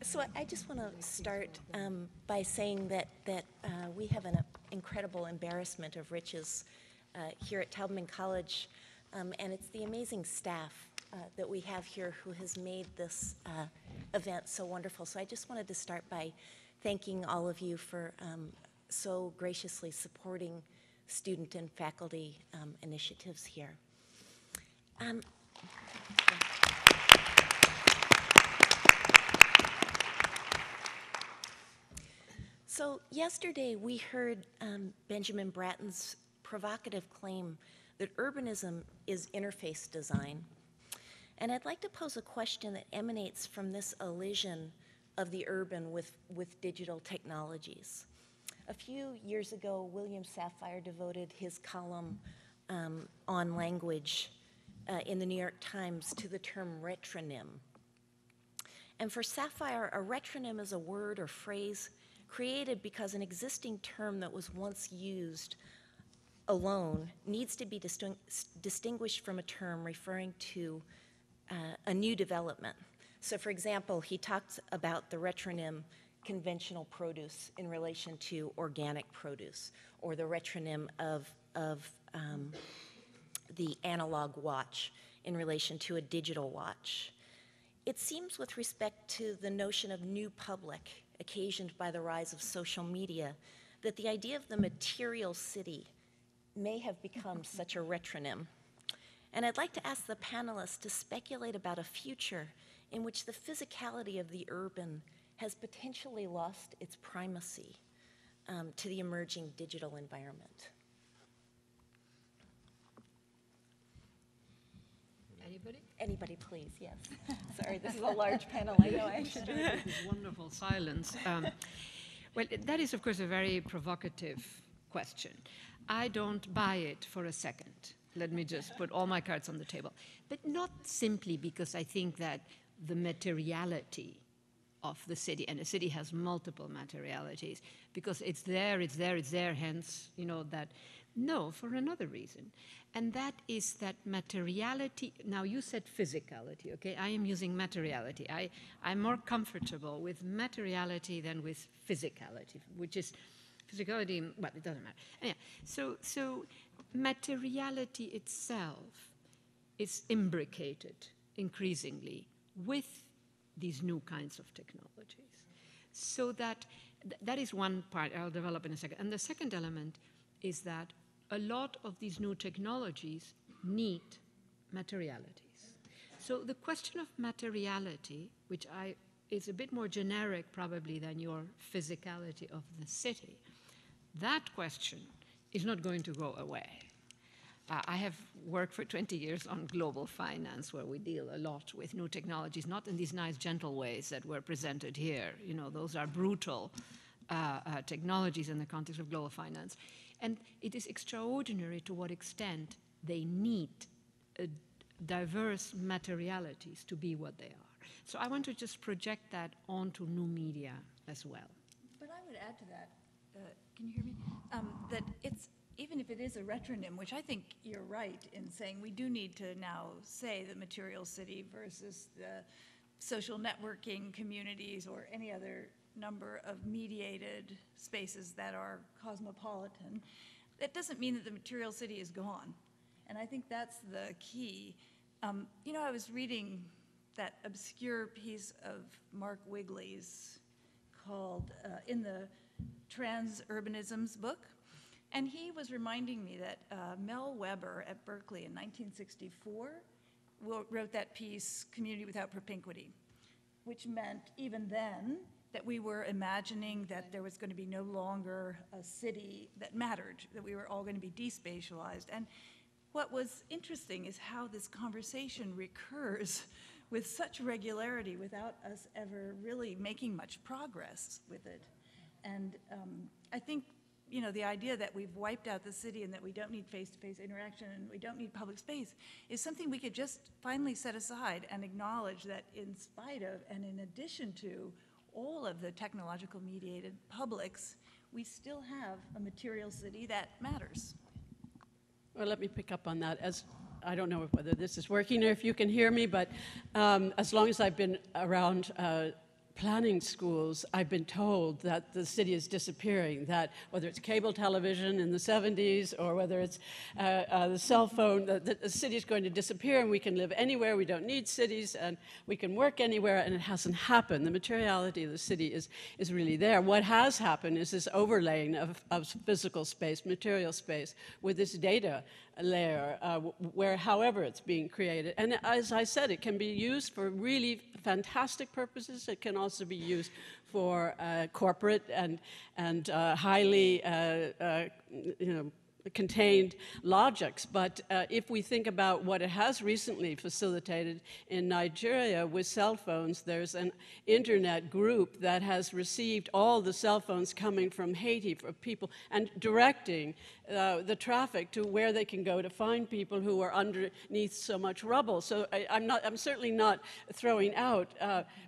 So I just want to start by saying that we have an incredible embarrassment of riches here at Taubman College, and it's the amazing staff that we have here who has made this event so wonderful. So I just wanted to start by thanking all of you for so graciously supporting student and faculty initiatives here. So yesterday we heard Benjamin Bratton's provocative claim that urbanism is interface design. And I'd like to pose a question that emanates from this elision of the urban with digital technologies. A few years ago, William Safire devoted his column on language in the New York Times to the term retronym. And for Safire, a retronym is a word or phrase created because an existing term that was once used alone needs to be distinguished from a term referring to a new development. So for example, he talks about the retronym conventional produce in relation to organic produce, or the retronym of the analog watch in relation to a digital watch. It seems with respect to the notion of new public occasioned by the rise of social media that the idea of the material city may have become such a retronym. And I'd like to ask the panelists to speculate about a future in which the physicality of the urban has potentially lost its primacy to the emerging digital environment. Anybody? Anybody, please, yes. Sorry, this is a large panel. I know I should. This wonderful silence. Well, that is, of course, a very provocative question. I don't buy it for a second. Let me just put all my cards on the table. But not simply because I think that the materiality of the city, and a city has multiple materialities, because it's there, hence, you know, that. No, for another reason. And that is that materiality, now you said physicality, okay? I am using materiality. I'm more comfortable with materiality than with physicality, which is physicality, well, it doesn't matter. Anyway, so materiality itself is imbricated increasingly with these new kinds of technologies. So that is one part I'll develop in a second. And the second element is that a lot of these new technologies need materialities. So the question of materiality, which is a bit more generic probably than your physicality of the city, that question is not going to go away. I have worked for 20 years on global finance, where we deal a lot with new technologies, not in these nice, gentle ways that were presented here. You know, those are brutal technologies in the context of global finance. And it is extraordinary to what extent they need diverse materialities to be what they are. So I want to just project that onto new media as well. But I would add to that, can you hear me? That it's, even if it is a retronym, which I think you're right in saying we do need to now say the material city versus the social networking communities or any other number of mediated spaces that are cosmopolitan. That doesn't mean that the material city is gone. And I think that's the key. You know, I was reading that obscure piece of Mark Wigley's called in the Trans-Urbanisms book. And he was reminding me that Mel Weber at Berkeley in 1964 wrote that piece, Community Without Propinquity, which meant even then that we were imagining that there was going to be no longer a city that mattered, that we were all going to be despatialized. And what was interesting is how this conversation recurs with such regularity without us ever really making much progress with it. And I think, you know, the idea that we've wiped out the city and that we don't need face-to-face interaction and we don't need public space is something we could just finally set aside and acknowledge that in spite of and in addition to all of the technological mediated publics, we still have a material city that matters. Well, let me pick up on that. As I don't know whether this is working or if you can hear me, but as long as I've been around planning schools, I've been told that the city is disappearing, that whether it's cable television in the 70s or whether it's the cell phone, the city is going to disappear and we can live anywhere, we don't need cities, and we can work anywhere, and it hasn't happened. The materiality of the city is really there. What has happened is this overlaying of physical space, material space, with this data layer, where however it's being created. And as I said, it can be used for really fantastic purposes. It can also be used for corporate and highly contained logics. But if we think about what it has recently facilitated in Nigeria with cell phones, there's an internet group that has received all the cell phones coming from Haiti for people and directing the traffic to where they can go to find people who are underneath so much rubble. So I'm certainly not throwing out,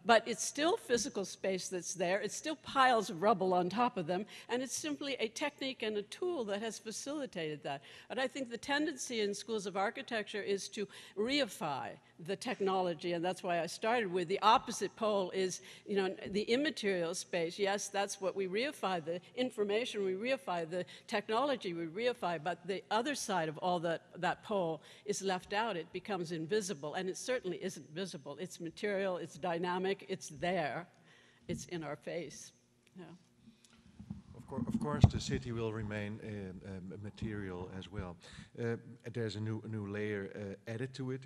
but it's still physical space that's there. It's still piles of rubble on top of them, and it's simply a technique and a tool that has facilitated that. But I think the tendency in schools of architecture is to reify the technology, and that's why I started with the opposite pole is, the immaterial space. Yes, that's what we reify, the information we reify, the technology we reify, but the other side of all that pole is left out. It becomes invisible, and it certainly isn't visible. It's material, it's dynamic, it's there, it's in our face. Yeah. Of course, the city will remain material as well. There's a new layer added to it,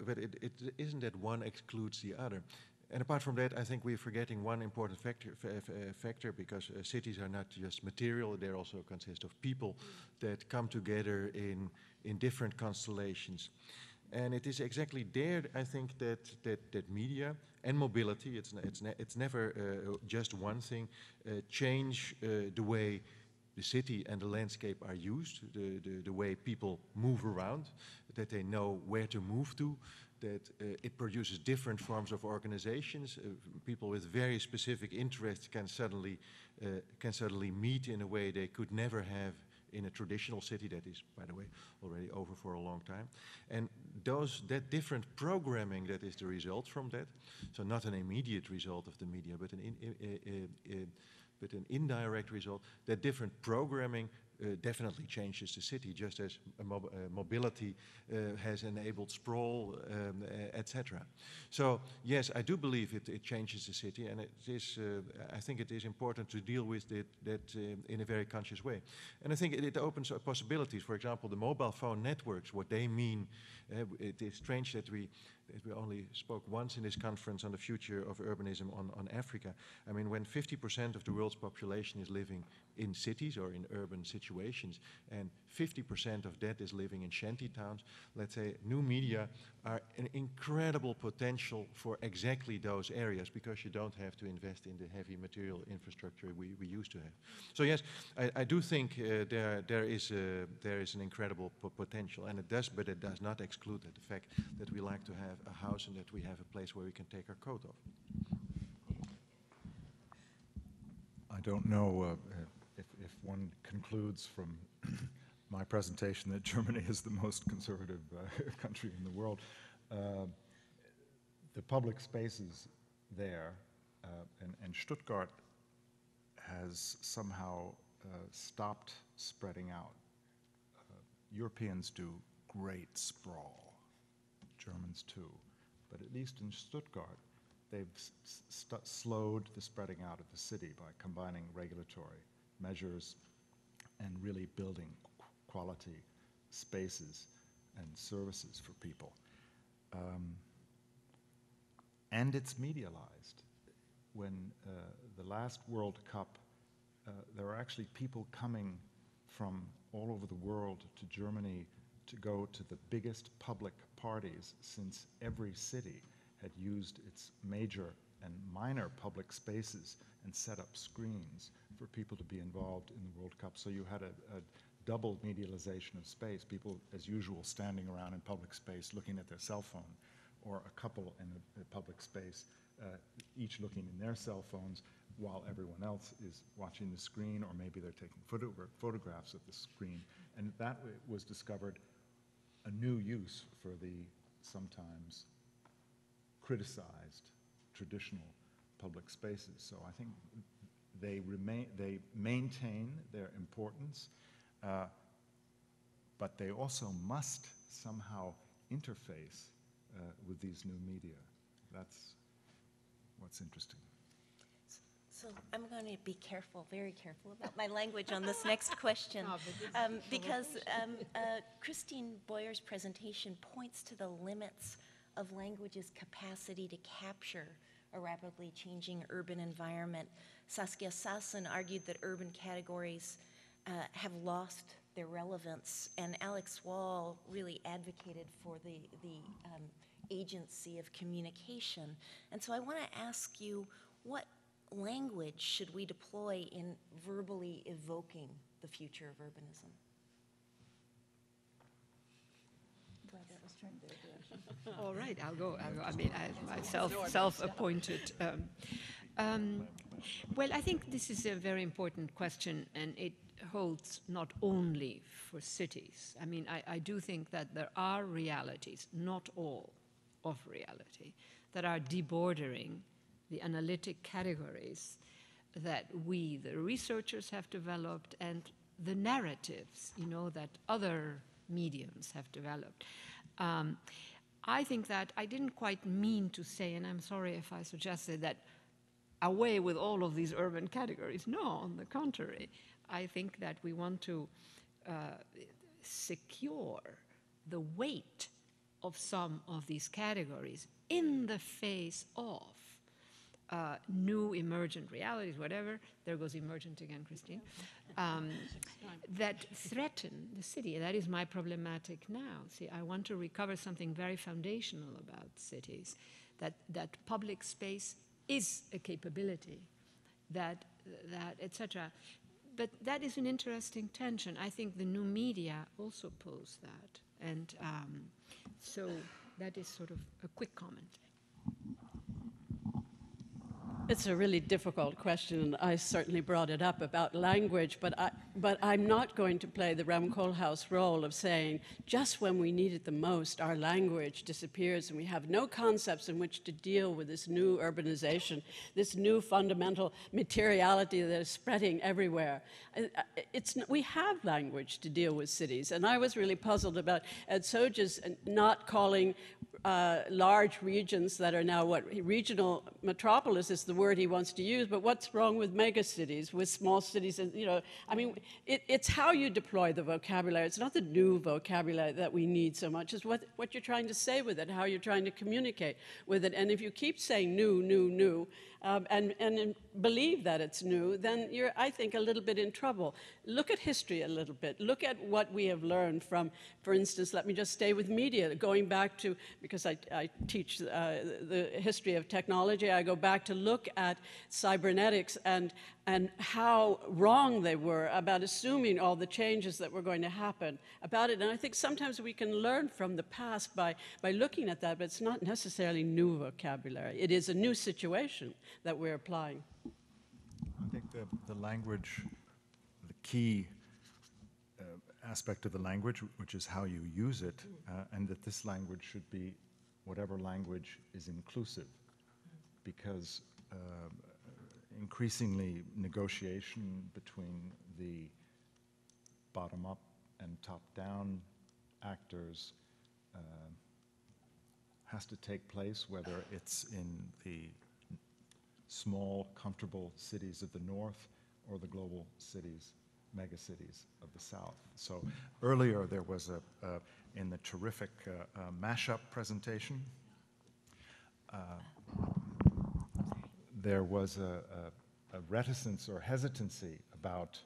but it isn't that one excludes the other. And apart from that, I think we're forgetting one important factor because cities are not just material; they also consist of people that come together in different constellations. And it is exactly there, I think, that media and mobility, it's never just one thing, change the way the city and the landscape are used, the way people move around, that they know where to move to, that it produces different forms of organizations. People with very specific interests can suddenly meet in a way they could never have in a traditional city that is, by the way, already over for a long time. And that different programming that is the result from that, so not an immediate result of the media, but an indirect result, that different programming definitely changes the city, just as mobility has enabled sprawl, etc. So yes, I do believe it changes the city, and it is. I think it is important to deal with that in a very conscious way. And I think it opens up possibilities. For example, the mobile phone networks, what they mean. It is strange that we only spoke once in this conference on the future of urbanism on Africa. I mean, when 50% of the world's population is living in cities or in urban situations, and 50% of that is living in shanty towns, let's say new media are an incredible potential for exactly those areas, because you don't have to invest in the heavy material infrastructure we used to have. So yes, I do think there is an incredible potential, and but it does not exclude the fact that we like to have a house and that we have a place where we can take our coat off. I don't know if one concludes from my presentation that Germany is the most conservative country in the world. The public spaces there, and Stuttgart has somehow stopped spreading out. Europeans do great sprawl, Germans too, but at least in Stuttgart, they've slowed the spreading out of the city by combining regulatory measures and really building quality spaces and services for people. And it's medialized. When the last World Cup, there were actually people coming from all over the world to Germany to go to the biggest public parties, since every city had used its major and minor public spaces and set up screens for people to be involved in the World Cup. So you had a double medialization of space, people as usual standing around in public space looking at their cell phone, or a couple in a public space, each looking in their cell phones while everyone else is watching the screen, or maybe they're taking photographs of the screen. And that was discovered a new use for the sometimes criticized traditional public spaces. So I think they maintain their importance, but they also must somehow interface with these new media. That's what's interesting. So I'm going to be careful, very careful about my language on this next question, because Christine Boyer's presentation points to the limits of language's capacity to capture a rapidly changing urban environment. Saskia Sassen argued that urban categories have lost their relevance, and Alex Wall really advocated for the agency of communication. And so I want to ask you, what language should we deploy in verbally evoking the future of urbanism? That was turned their direction. All right, I'll go. I mean, my self-appointed. Well, I think this is a very important question, and it holds not only for cities. I mean, I do think that there are realities, not all of reality, that are debordering the analytic categories that we, the researchers, have developed, and the narratives, that other mediums have developed. I think that I didn't quite mean to say, and I'm sorry if I suggested that away with all of these urban categories. No, on the contrary. I think that we want to secure the weight of some of these categories in the face of new emergent realities, whatever, there goes emergent again, Christine, that threaten the city. That is my problematic now. See, I want to recover something very foundational about cities, that public space is a capability, that etc. But that is an interesting tension. I think the new media also pose that. And so that is sort of a quick comment. It's a really difficult question, and I certainly brought it up about language, but I'm not going to play the Rem Koolhaas role of saying, just when we need it the most, our language disappears and we have no concepts in which to deal with this new urbanization, this new fundamental materiality that is spreading everywhere. We have language to deal with cities, and I was really puzzled about Ed Soja's not calling large regions that are now regional metropolis is the word he wants to use, but what's wrong with megacities, with small cities? And, I mean, it's how you deploy the vocabulary. It's not the new vocabulary that we need so much. It's what you're trying to say with it, how you're trying to communicate with it. And if you keep saying new, and believe that it's new, then you're, I think, a little bit in trouble. Look at history a little bit. Look at what we have learned from, for instance, let me just stay with media, going back to, because I teach the history of technology, I go back to look at cybernetics and how wrong they were about assuming all the changes that were going to happen about it. And I think sometimes we can learn from the past by looking at that, but it's not necessarily new vocabulary. It is a new situation that we're applying. I think the language, the key aspect of the language, which is how you use it, and that this language should be whatever language is inclusive, because increasingly negotiation between the bottom-up and top-down actors has to take place, whether it's in the small, comfortable cities of the north or the global cities, megacities of the south. So earlier there was in the terrific mashup presentation, there was a reticence or hesitancy about,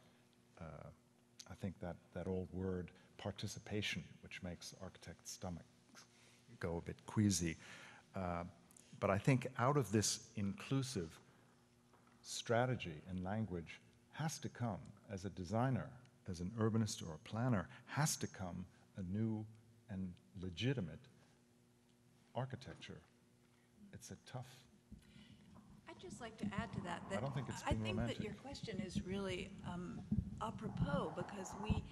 I think that old word, participation, which makes architects' stomachs go a bit queasy. But I think out of this inclusive strategy and language has to come, as a designer, as an urbanist or a planner, has to come a new and legitimate architecture. It's a tough. I'd just like to add to that. I don't think it's been I think romantic. that your question is really apropos, because we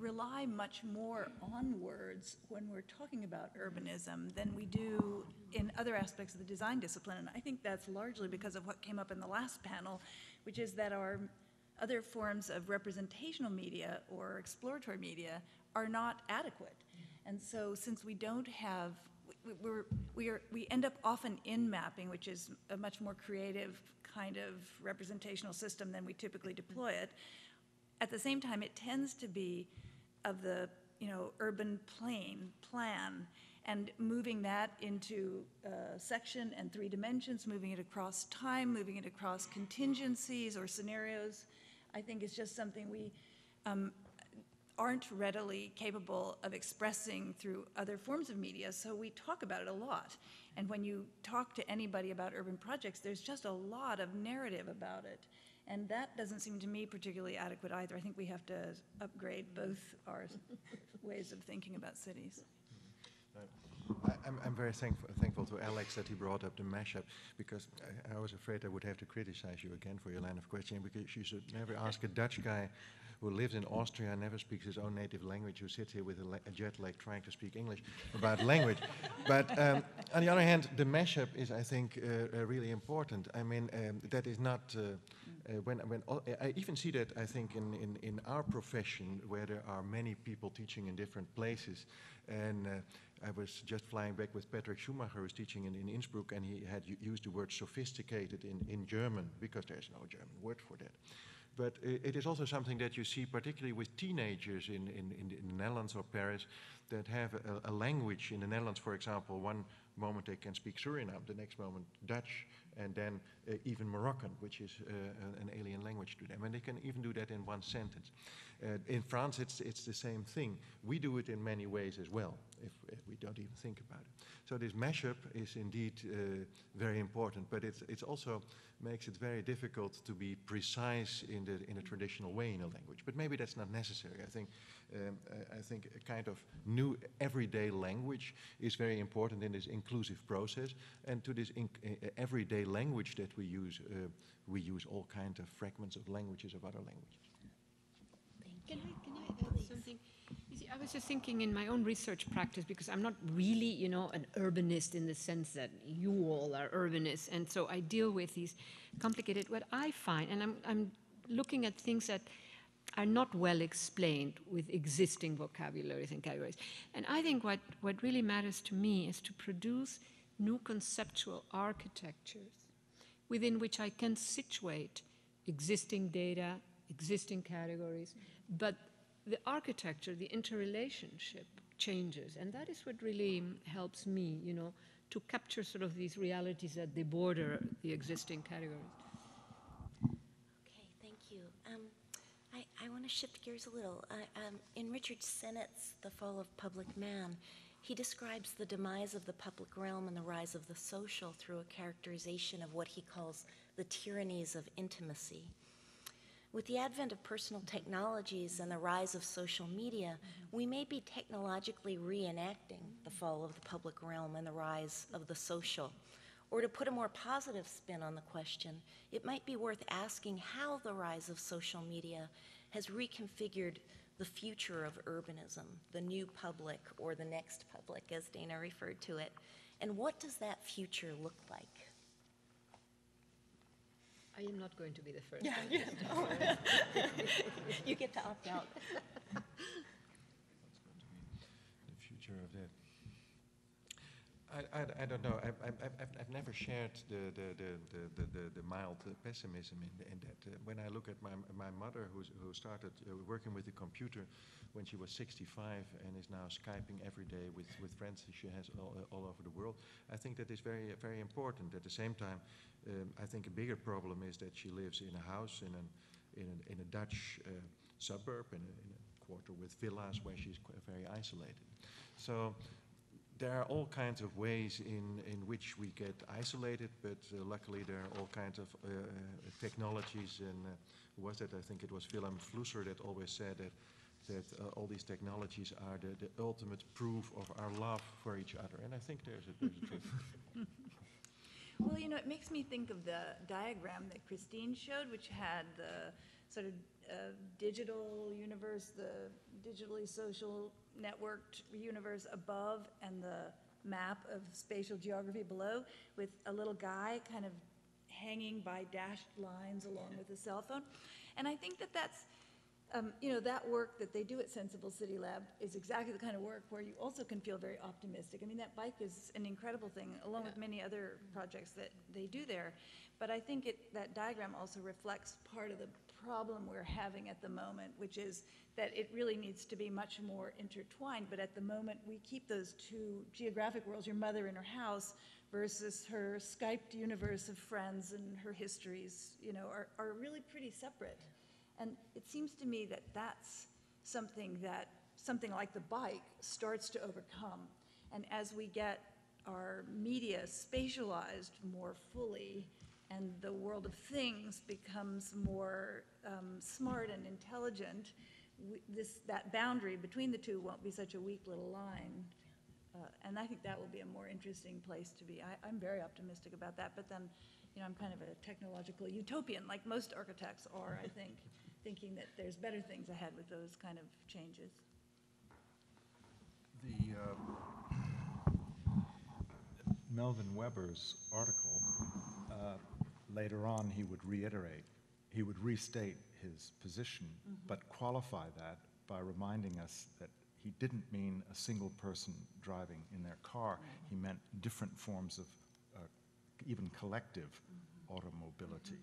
rely much more on words when we're talking about urbanism than we do in other aspects of the design discipline. And I think that's largely because of what came up in the last panel, which is that our other forms of representational media or exploratory media are not adequate. And so since we don't have, we end up often in mapping, which is a much more creative kind of representational system than we typically deploy it. At the same time, it tends to be of the urban plan, and moving that into section and 3 dimensions, moving it across time, moving it across contingencies or scenarios, I think is just something we aren't readily capable of expressing through other forms of media, so we talk about it a lot. And when you talk to anybody about urban projects, there's just a lot of narrative about it. And that doesn't seem to me particularly adequate either. I think we have to upgrade both our ways of thinking about cities. I'm very thankful to Alex that he brought up the mashup, because I was afraid I would have to criticize you again for your line of questioning, because you should never ask a Dutch guy who lives in Austria and never speaks his own native language, who sits here with a jet lag trying to speak English, about language. But on the other hand, the mashup is, I think, really important. I mean, that is not... I even see that, I think, in our profession, where there are many people teaching in different places. And I was just flying back with Patrick Schumacher, who's teaching in Innsbruck, and he had used the word sophisticated in German, because there's no German word for that. But it is also something that you see particularly with teenagers in the Netherlands or Paris that have a language. In the Netherlands, for example, one moment they can speak Suriname, the next moment Dutch, and then even Moroccan, which is an alien language to them. And they can even do that in one sentence. In France, it's the same thing. We do it in many ways as well, if we don't even think about it. So this mashup is indeed very important, but it's also makes it very difficult to be precise in a traditional way in a language. But maybe that's not necessary. I think a kind of new everyday language is very important in this inclusive process. And to this everyday language that we use all kinds of fragments of languages of other languages. Can I add something? You see, I was just thinking in my own research practice, because I'm not really, an urbanist in the sense that you all are urbanists, and so I deal with these complicated, what I find, and I'm looking at things that are not well explained with existing vocabularies and categories. And I think what really matters to me is to produce new conceptual architectures within which I can situate existing data, existing categories, but the architecture, the interrelationship changes, and that is what really helps me, to capture sort of these realities that they border the existing categories. Okay, thank you. I want to shift gears a little. In Richard Sennett's The Fall of Public Man, he describes the demise of the public realm and the rise of the social through a characterization of what he calls the tyrannies of intimacy. With the advent of personal technologies and the rise of social media, we may be technologically reenacting the fall of the public realm and the rise of the social. Or to put a more positive spin on the question, it might be worth asking how the rise of social media has reconfigured the future of urbanism, the new public or the next public, as Dana referred to it. And what does that future look like? I am not going to be the first. You get to opt out. The future of that. I don't know. I've never shared the mild pessimism in that. When I look at my mother, who started working with the computer when she was 65 and is now Skyping every day with friends she has all over the world, I think that is very, very important. At the same time, I think a bigger problem is that she lives in a house in a Dutch suburb, in a quarter with villas where she's very isolated. So there are all kinds of ways in which we get isolated, but luckily there are all kinds of technologies. And who was that? I think it was Filmloser that always said that all these technologies are the ultimate proof of our love for each other. And I think there's a truth. Well, it makes me think of the diagram that Christine showed, which had the sort of digital universe, the digitally social networked universe above, and the map of spatial geography below, with a little guy kind of hanging by dashed lines along with a cell phone. And I think that that's, that work that they do at Sensible City Lab is exactly the kind of work where you also can feel very optimistic. I mean, that bike is an incredible thing, along with many other projects that they do there. But I think that diagram also reflects part of the problem we're having at the moment, which is that it really needs to be much more intertwined. But at the moment, we keep those two geographic worlds, your mother in her house versus her Skyped universe of friends and her histories, are really pretty separate. And it seems to me that that's something like the bike starts to overcome. And as we get our media spatialized more fully, and the world of things becomes more smart and intelligent, that boundary between the two won't be such a weak little line. And I think that will be a more interesting place to be. I'm very optimistic about that, but then, I'm kind of a technological utopian, like most architects are, I think, thinking that there's better things ahead with those kind of changes. Melvyn Weber's article, later on he would restate his position, but qualify that by reminding us that he didn't mean a single person driving in their car. He meant different forms of even collective automobility.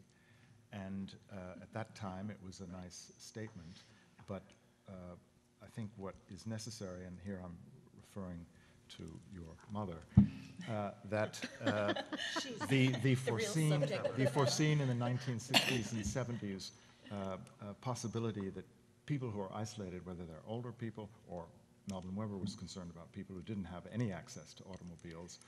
And at that time, it was a nice statement, but I think what is necessary, and here I'm referring to your mother, that the foreseen in the 1960s and 70s possibility that people who are isolated, whether they're older people, or Melvyn Weber was concerned about people who didn't have any access to automobiles,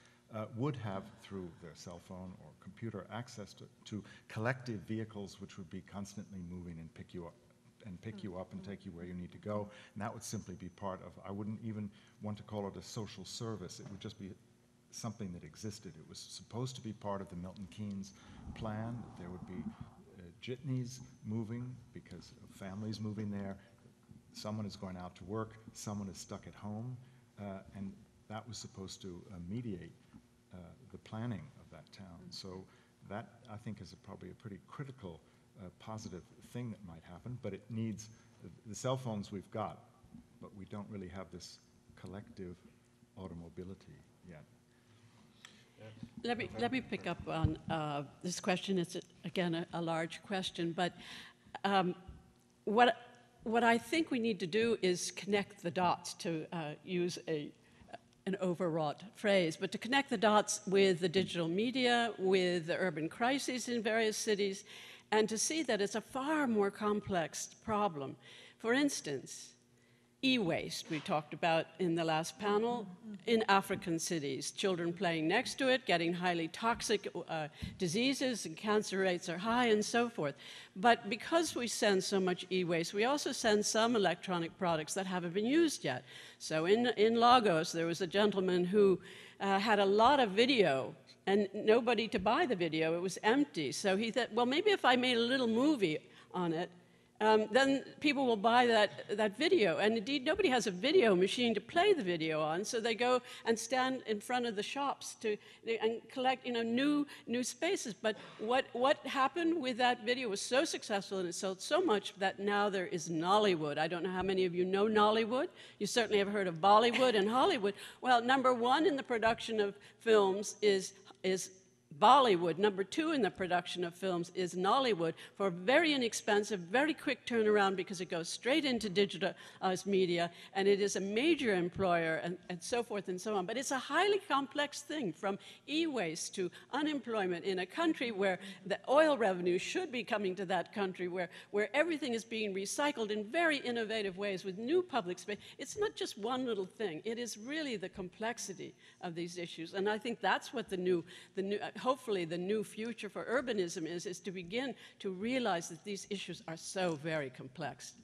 would have, through their cell phone or computer, access to collective vehicles which would be constantly moving and pick you up and take you where you need to go. And that would simply be part of, I wouldn't even want to call it a social service. It would just be something that existed. It was supposed to be part of the Milton Keynes plan. There would be jitneys moving because of families moving there. Someone is going out to work, someone is stuck at home, and that was supposed to mediate the planning of that town. So that, I think, is probably a pretty critical positive thing that might happen, but it needs the cell phones we've got, but we don't really have this collective automobility yet. Let me pick up on this question. It's, again, a large question, but what I think we need to do is connect the dots, to use an overwrought phrase, but to connect the dots with the digital media, with the urban crises in various cities, and to see that it's a far more complex problem. For instance, e-waste we talked about in the last panel in African cities, children playing next to it, getting highly toxic diseases, and cancer rates are high and so forth. But because we send so much e-waste, we also send some electronic products that haven't been used yet. So in Lagos, there was a gentleman who had a lot of video and nobody to buy the video. It was empty. So he thought, well, maybe if I made a little movie on it, then people will buy that video. And indeed, nobody has a video machine to play the video on, so they go and stand in front of the shops and collect new spaces. But what happened with that video was so successful, and it sold so much, that now there is Nollywood. I don't know how many of you know Nollywood. You certainly have heard of Bollywood and Hollywood. Well, number one in the production of films is Bollywood. Number two in the production of films is Nollywood, for a very inexpensive, very quick turnaround, because it goes straight into digitalized media, and it is a major employer, and so forth and so on. But it's a highly complex thing, from e-waste to unemployment in a country where the oil revenue should be coming to that country, where everything is being recycled in very innovative ways with new public space. It's not just one little thing. It is really the complexity of these issues. And I think that's what hopefully the new future for urbanism is to begin to realize that these issues are so very complex.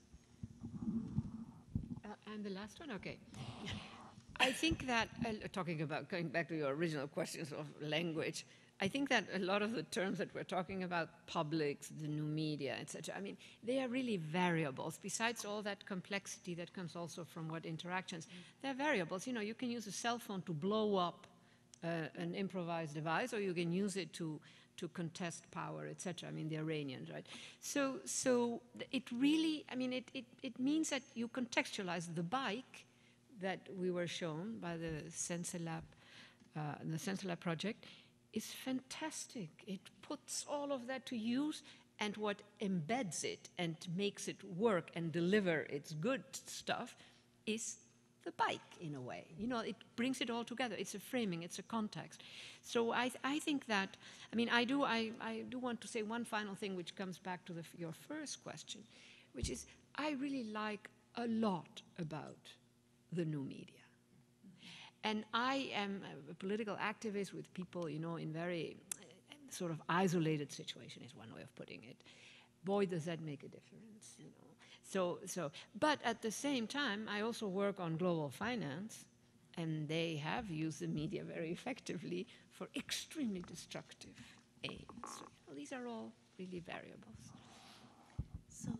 And the last one, okay. I think that, talking about, going back to your original questions of language, I think that a lot of the terms that we're talking about, publics, the new media, etc., I mean, they are really variables. Besides all that complexity that comes also from what interactions, they're variables. You know, you can use a cell phone to blow up an improvised device, or you can use it to contest power, etc. I mean, the Iranians, right? So it really, I mean, it means that you contextualize the bike that we were shown by the Senselab project is fantastic. It puts all of that to use, and what embeds it and makes it work and deliver its good stuff is the bike, in a way. You know, it brings it all together. It's a framing, it's a context. So I think that, I mean, I do want to say one final thing, which comes back to your first question, which is I really like a lot about the new media. And I am a political activist with people, you know, in very sort of isolated situation is one way of putting it. Boy, does that make a difference, you know. So, but at the same time, I also work on global finance, and they have used the media very effectively for extremely destructive aims. So, you know, these are all really variables. So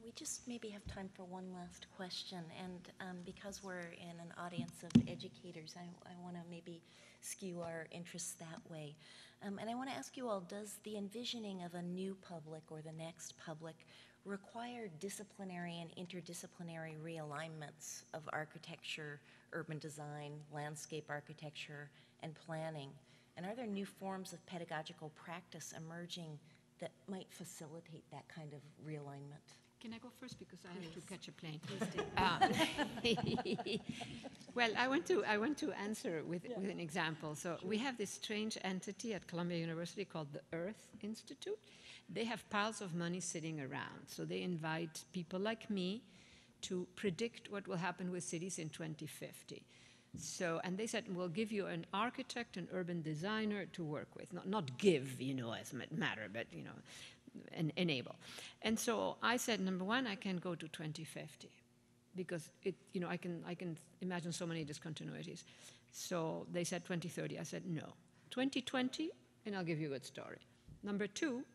we just maybe have time for one last question, and because we're in an audience of educators, I want to maybe skew our interests that way. And I want to ask you all, does the envisioning of a new public or the next public require disciplinary and interdisciplinary realignments of architecture, urban design, landscape architecture, and planning? And are there new forms of pedagogical practice emerging that might facilitate that kind of realignment? Can I go first, because I have to catch a plane? Well, I want to answer with an example. So we have this strange entity at Columbia University called the Earth Institute. They have piles of money sitting around. So they invite people like me to predict what will happen with cities in 2050. So, and they said, we'll give you an architect, an urban designer to work with. Not give, you know, as matter, but, you know, enable. And so I said, number one, I can go to 2050 because it, you know, I can imagine so many discontinuities. So they said 2030. I said, no. 2020, and I'll give you a good story. Number two,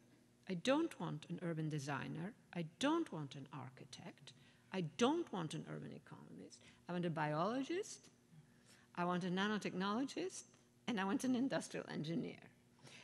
I don't want an urban designer. I don't want an architect. I don't want an urban economist. I want a biologist. I want a nanotechnologist, and I want an industrial engineer.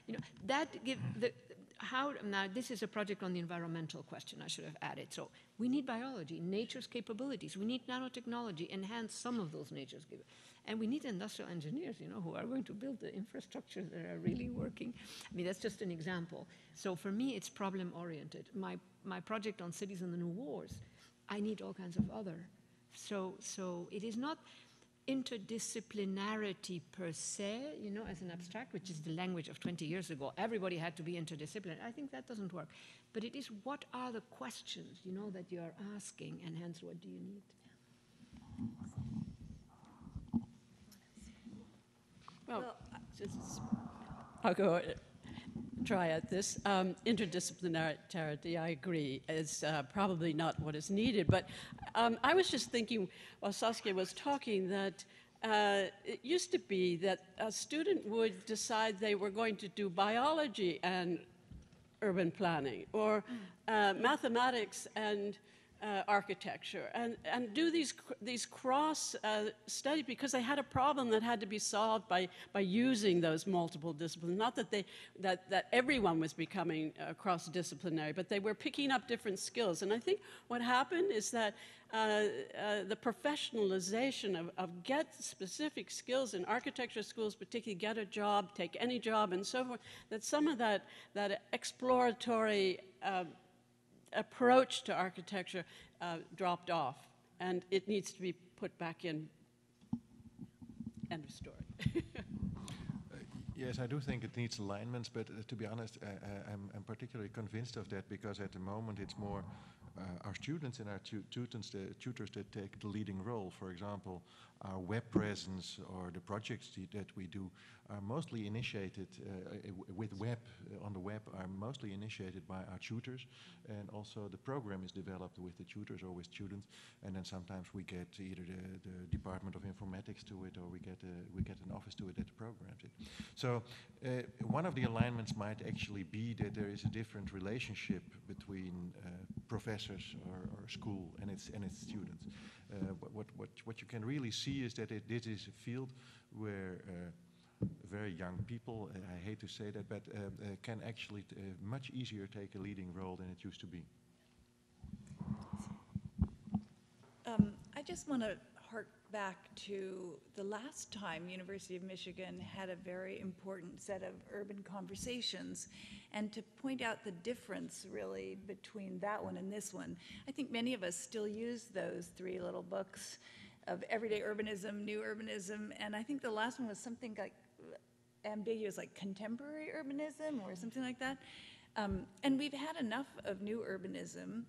You know, that give the, how, now this is a project on the environmental question I should have added. So we need biology, nature's capabilities. We need nanotechnology, enhance some of those nature's capabilities. And we need industrial engineers, you know, who are going to build the infrastructure that are really working. I mean, that's just an example. So for me, it's problem-oriented. My project on cities and the new wars, I need all kinds of other. So it is not interdisciplinarity per se, you know, as an abstract, which is the language of 20 years ago. Everybody had to be interdisciplinary. I think that doesn't work. But it is, what are the questions, you know, that you are asking, and hence, what do you need? Well, I'll go try at this. Interdisciplinarity, I agree, is probably not what is needed. But I was just thinking while Saskia was talking that it used to be that a student would decide they were going to do biology and urban planning, or mathematics and architecture, and do these cross studies because they had a problem that had to be solved by using those multiple disciplines. Not that that everyone was becoming cross-disciplinary, but they were picking up different skills. And I think what happened is that the professionalization of get specific skills in architecture schools, particularly get a job, take any job, and so forth, that some of that exploratory approach to architecture dropped off, and it needs to be put back in. End of story. Yes, I do think it needs alignments, but to be honest, I'm particularly convinced of that because at the moment it's more our students and our tutors that take the leading role. For example, our web presence or the projects that we do are mostly initiated with web, on the web, are mostly initiated by our tutors, and also the program is developed with the tutors or with students, and then sometimes we get either the Department of Informatics to it, or we get an office to it that programs it. So One of the alignments might actually be that there is a different relationship between professors or school and its students. What you can really see is that this is a field where very young people, I hate to say that, but can actually much easier take a leading role than it used to be. I just want to hark back to the last time University of Michigan had a very important set of urban conversations, and to point out the difference really between that one and this one. I think many of us still use those 3 little books of Everyday Urbanism, New Urbanism, and I think the last one was something like ambiguous, like Contemporary Urbanism or something like that. And we've had enough of New Urbanism.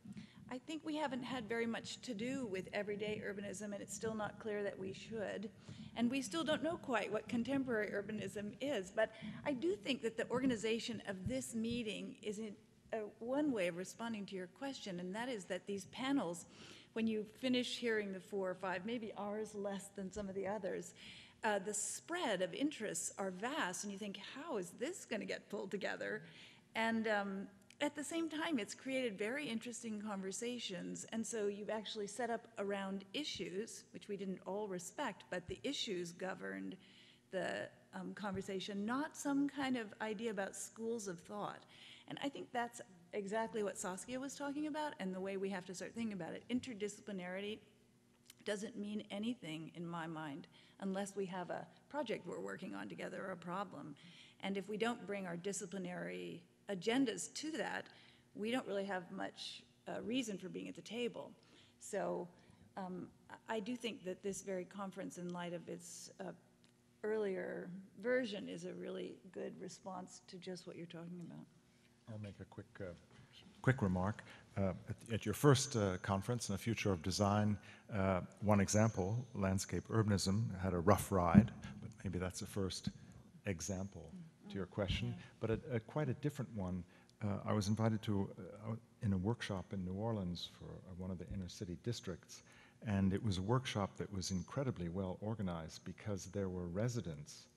I think we haven't had very much to do with everyday urbanism, and it's still not clear that we should. And we still don't know quite what contemporary urbanism is. But I do think that the organization of this meeting is one way of responding to your question, and that is that these panels, when you finish hearing the 4 or 5, maybe ours less than some of the others, the spread of interests are vast, and you think, how is this going to get pulled together? And at the same time, it's created very interesting conversations, and so you've actually set up around issues, which we didn't all respect, but the issues governed the conversation, not some kind of idea about schools of thought. And I think that's exactly what Saskia was talking about, and the way we have to start thinking about it. Interdisciplinarity doesn't mean anything, in my mind, unless we have a project we're working on together or a problem. And if we don't bring our disciplinary agendas to that, we don't really have much reason for being at the table. So I do think that this very conference, in light of its earlier version, is a really good response to just what you're talking about. I'll make a quick remark. At your first conference, in the Future of Design, one example, landscape urbanism, had a rough ride, but maybe that's the first example to your question. But quite a different one. I was invited to in a workshop in New Orleans for one of the inner city districts, and it was a workshop that was incredibly well organized because there were residents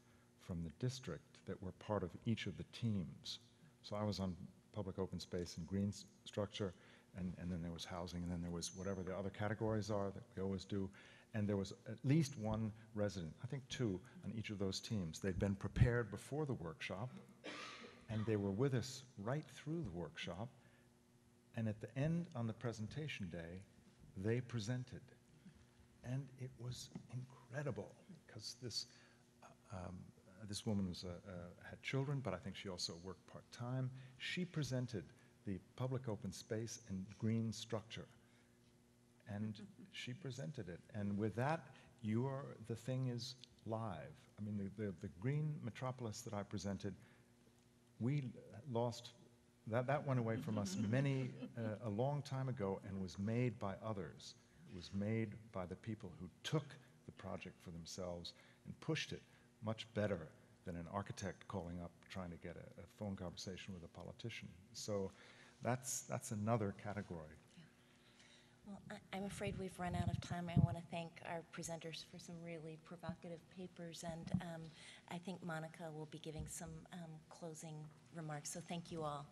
from the district that were part of each of the teams. So I was on public open space and green structure, and then there was housing, and then there was whatever the other categories are that we always do. And there was at least one resident, I think 2, on each of those teams. They'd been prepared before the workshop, and they were with us right through the workshop. And at the end, on the presentation day, they presented. And it was incredible, because this woman had children, but I think she also worked part-time. She presented the public open space and green structure. And she presented it. And with that, the thing is live. I mean, the green metropolis that I presented, we lost, that went away from us a long time ago, and was made by others. It was made by the people who took the project for themselves and pushed it much better than an architect calling up trying to get a phone conversation with a politician. So that's another category. Well, I'm afraid we've run out of time. I want to thank our presenters for some really provocative papers, and I think Monica will be giving some closing remarks, so thank you all.